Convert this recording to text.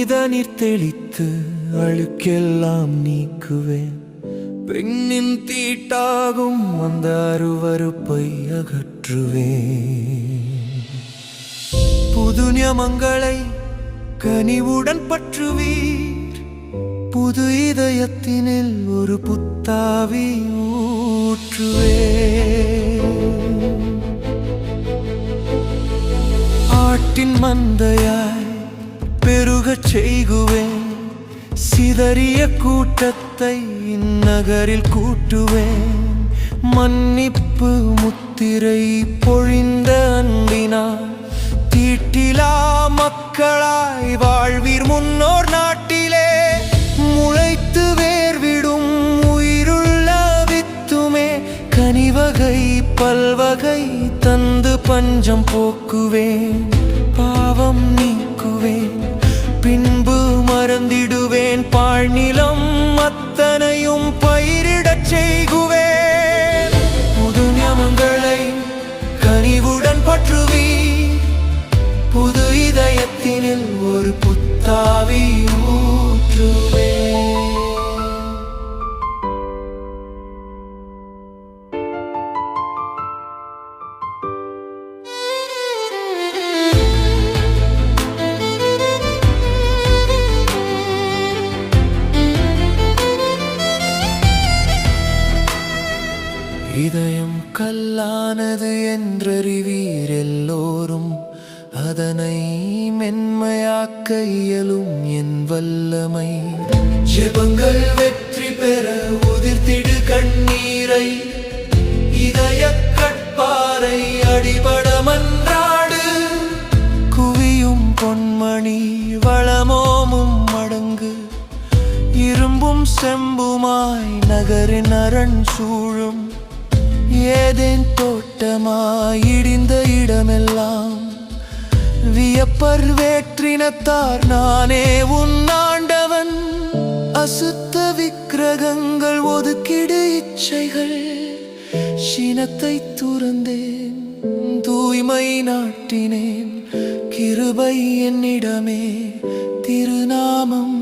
புனித நீர் தெளித்து அழுக்கெல்லாம் நீக்குவேன். பெண்ணின் தீட்டாகும் அந்த அருவருப்பை அகற்றுவேன். புது நியமங்களை கனிவுடன் பற்றுவீர். புது இதயத்தினில் ஒரு புத்தாவி ஊற்றுவேன். ஆட்டின் மந்தையாய் பெருகச் செய்குவேன். சிதறிய கூட்டத்தை இந்நகரில் கூட்டுவேன். மன்னிப்பு முத்திரை பொழிந்த அன்பினார் தீட்டிலா மக்களாய் வாழ்வீர். முன்னோர் நாட்டிலே முளைத்து வேர்விடும் உயிருள்ள வித்துமே. கனிவகை பல்வகை தந்து பஞ்சம் போக்குவேன். பாவம் நீக்குவேன், பின்பு மறந்திடுவேன். பாழ்நிலம் அத்தனையும் பயிரிடச் செய்குவேன். புது நியமங்களை கனிவுடன் பற்றுவீர். புது இதயத்தினில் ஒரு புத்தாவி ஊற்றுவேன். இதயம் கல்லானது என்றறிவீர் எல்லோரும். அதனை மென்மையாக்க இயலும் என் வல்லமை. ஜெபங்கள் வெற்றி பெற உதிர்த்திடு கண்ணீரை. இதய கட்பாரை அடிபட மன்றாடு. குவியும் பொன்மணி வளமோமும் மடங்கு. இரும்பும் செம்புமாய் நகரின் அரண் சூழும். ஏதேன் தோட்டமாய் இடிந்த இடமெல்லாம் வியப்பர் வேற்றினத்தார் நானே உன் ஆண்டவன். அசுத்த விக்கிரகங்கள் ஒதுக்கிடு இச்சைகள். சினத்தை துறந்தேன், தூய்மை நாட்டினேன். கிருபை என்னிடமே, திருநாமம்